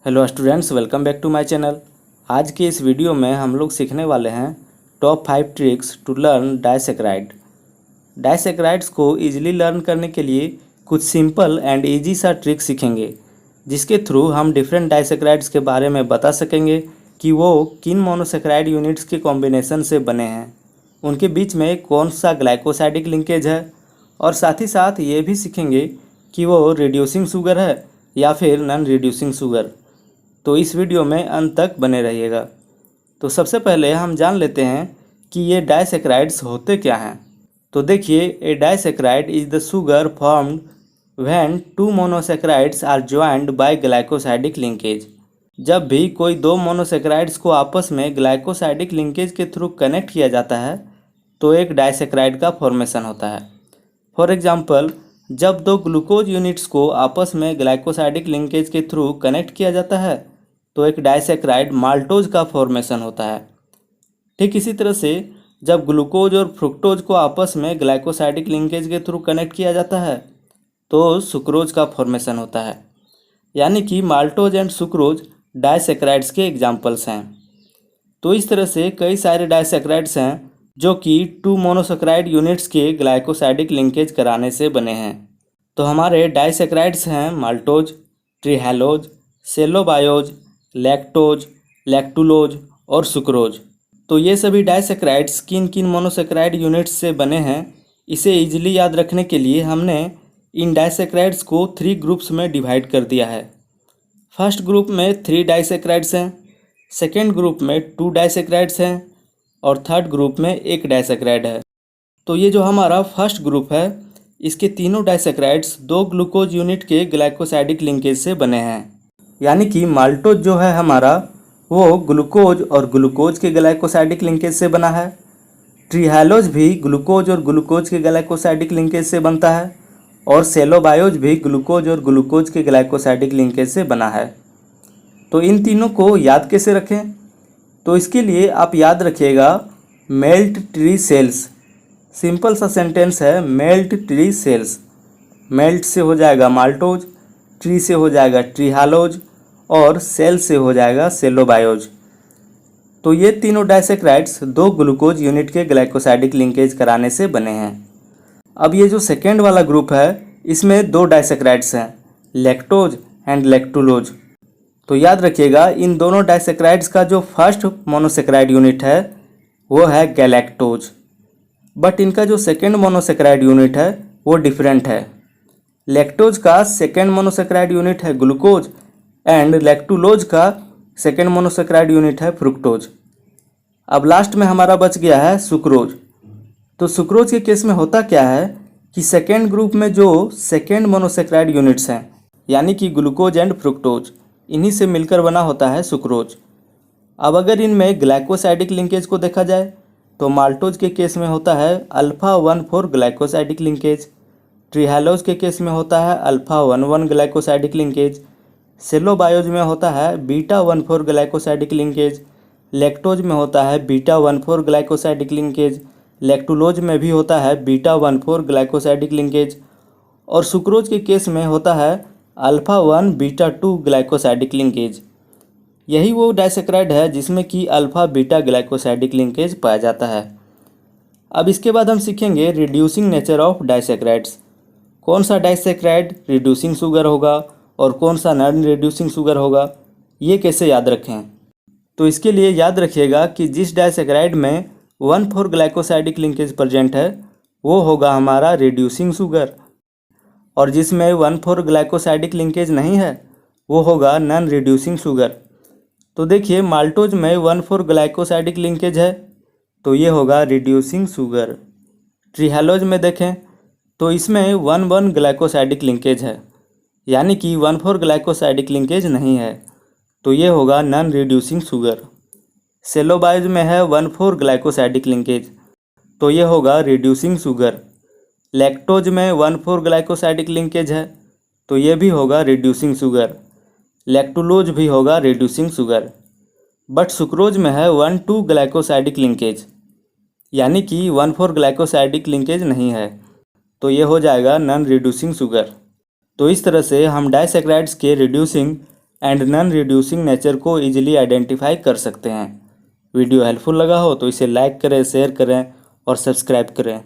Hello students, welcome back to my channel. आज के इस वीडियो में हम लोग सीखने वाले हैं top 5 tricks to learn disaccharide. Disaccharides को इजीली लर्न करने के लिए कुछ सिंपल एंड इजी सा ट्रिक सीखेंगे, जिसके थ्रू हम डिफरेंट डाइसैकराइड्स के बारे में बता सकेंगे कि वो किन मोनोसैकराइड यूनिट्स के कॉम्बिनेशन से बने हैं, उनके बीच में कौन सा ग्लाइकोसाइडिक लिंकेज है, और साथ ही साथ ये भी सीखेंगे कि वो रिड्यूसिंग शुगर है या फिर नॉन रिड्यूसिंग शुगर। तो इस वीडियो में अंत तक बने रहिएगा। तो सबसे पहले हम जान लेते हैं कि ये डाइसैकराइड्स होते क्या हैं। तो देखिए, a disaccharide is the sugar formed when two monosaccharides are joined by glycosidic linkage. जब भी कोई दो मोनोसैकराइड्स को आपस में ग्लाइकोसाइडिक लिंकेज के थ्रू कनेक्ट किया जाता है तो एक डाइसैकराइड का फॉर्मेशन होता है। फॉर एग्जाम्पल, जब दो ग्लूकोज यूनिट्स को आपस में ग्लाइकोसाइडिक लिंकेज के थ्रू कनेक्ट किया जाता है तो एक डाइसैकराइड माल्टोज का फॉर्मेशन होता है। ठीक इसी तरह से जब ग्लूकोज और फ्रुक्टोज को आपस में ग्लाइकोसाइडिक लिंकेज के थ्रू कनेक्ट किया जाता है तो सुक्रोज का फॉर्मेशन होता है। यानी कि माल्टोज एंड सुक्रोज डाइसैकराइड्स के एग्जाम्पल्स हैं। तो इस तरह से कई सारे डाइसैकराइड्स हैं जो कि टू मोनोसैकराइड यूनिट्स के ग्लाइकोसाइडिक लिंकेज कराने से बने हैं। तो हमारे डाइसैकराइड्स हैं माल्टोज, ट्रिहैलोज, सेलोबायोज, लैक्टोज, लैक्टुलोज और सुक्रोज। तो ये सभी डाइसैकराइड्स किन किन मोनोसैकराइड यूनिट्स से बने हैं, इसे इजीली याद रखने के लिए हमने इन डाइसैकराइड्स को 3 ग्रुप्स में डिवाइड कर दिया है। फर्स्ट ग्रुप में 3 डाइसैकराइड्स हैं, सेकेंड ग्रुप में 2 डाइसैकराइड्स हैं और थर्ड ग्रुप में 1 डाइसैकराइड है। तो ये जो हमारा फर्स्ट ग्रुप है, इसके तीनों डाइसैकराइड्स 2 ग्लूकोज यूनिट के ग्लाइकोसाइडिक लिंकेज से बने हैं। यानी कि माल्टोज जो है हमारा वो ग्लूकोज और ग्लूकोज के ग्लाइकोसाइडिक लिंकेज से बना है। ट्रिहैलोज भी ग्लूकोज और ग्लूकोज के ग्लाइकोसाइडिक लिंकेज से बनता है और सेलोबायोज भी ग्लूकोज और ग्लूकोज के ग्लाइकोसाइडिक लिंकेज से बना है। तो इन तीनों को याद कैसे रखें? तो इसके लिए आप याद रखिएगा मेल्ट ट्री सेल्स। सिंपल सा सेंटेंस है, मेल्ट ट्री सेल्स। मेल्ट से हो जाएगा माल्टोज, ट्री से हो जाएगा ट्रिहैलोज और सेल से हो जाएगा सेलोबायोज। तो ये तीनों डाइसैकराइड्स 2 ग्लूकोज यूनिट के ग्लाइकोसाइडिक लिंकेज कराने से बने हैं। अब ये जो सेकेंड वाला ग्रुप है, इसमें 2 डाइसैकराइड्स हैं, लैक्टोज एंड लैक्टुलोज। तो याद रखिएगा, इन दोनों डाइसैकराइड्स का जो फर्स्ट मोनोसैकराइड यूनिट है वो है गैलेक्टोज, बट इनका जो सेकेंड मोनोसैकराइड यूनिट है वो डिफरेंट है। लैक्टोज का सेकेंड मोनोसैकराइड यूनिट है ग्लूकोज एंड लैक्टुलोज का सेकेंड मोनोसैकराइड यूनिट है फ्रुक्टोज। अब लास्ट में हमारा बच गया है सुक्रोज। तो सुक्रोज के केस में होता क्या है कि सेकेंड ग्रुप में जो सेकेंड मोनोसैकराइड यूनिट्स हैं, यानी कि ग्लूकोज एंड फ्रुक्टोज, इन्हीं से मिलकर बना होता है सुक्रोज। अब अगर इनमें ग्लाइकोसाइडिक लिंकेज को देखा जाए तो माल्टोज के केस में होता है अल्फा 1,4 ग्लाइकोसाइडिक लिंकेज, ट्रिहैलोज के केस में होता है अल्फा 1,1 ग्लाइकोसाइडिक लिंकेज, सेलोबायोज में होता है बीटा 1,4 ग्लाइकोसाइडिक लिंकेज, लैक्टोज में होता है बीटा 1,4 ग्लाइकोसाइडिक लिंकेज, लैक्टुलोज में भी होता है बीटा 1,4 ग्लाइकोसाइडिक लिंकेज और सुक्रोज के केस में होता है अल्फा 1 बीटा 2 ग्लाइकोसाइडिक लिंकेज। यही वो डाइसैकराइड है जिसमें कि अल्फा बीटा ग्लाइकोसाइडिक लिंकेज पाया जाता है। अब इसके बाद हम सीखेंगे रिड्यूसिंग नेचर ऑफ डाइसैकराइड्स। कौन सा डाइसैकराइड रिड्यूसिंग शुगर होगा और कौन सा नॉन रिड्यूसिंग शुगर होगा, ये कैसे याद रखें? तो इसके लिए याद रखिएगा कि जिस डाइसैकराइड में 1,4 ग्लाइकोसाइडिक लिंकेज प्रेजेंट है वो होगा हमारा रिड्यूसिंग शुगर, और जिसमें 1,4 ग्लाइकोसाइडिक लिंकेज नहीं है वो होगा नॉन रिड्यूसिंग शुगर। तो देखिए, माल्टोज में 1,4 ग्लाइकोसाइडिक लिंकेज है तो ये होगा रिड्यूसिंग शुगर। ट्रिहैलोज में देखें तो इसमें 1,1 ग्लाइकोसाइडिक लिंकेज है, यानी कि 1,4 ग्लाइकोसाइडिक लिंकेज नहीं है तो ये होगा नॉन रिड्यूसिंग शुगर। सेलोबायोज में है 1,4 ग्लाइकोसाइडिक लिंकेज तो ये होगा रिड्यूसिंग शुगर। लैक्टोज में 1,4 ग्लाइकोसाइडिक लिंकेज है तो ये भी होगा रिड्यूसिंग शुगर। लैक्टुलोज भी होगा रिड्यूसिंग शुगर। बट सुक्रोज में है 1,2 ग्लाइकोसाइडिक लिंकेज, यानी कि 1,4 ग्लाइकोसाइडिक लिंकेज नहीं है तो ये हो जाएगा नॉन रिड्यूसिंग शुगर। तो इस तरह से हम डाइसैकराइड्स के reducing and non reducing nature को इजीली आइडेंटिफाई कर सकते हैं। वीडियो हेल्पफुल लगा हो तो इसे लाइक करें, शेयर करें और सब्सक्राइब करें।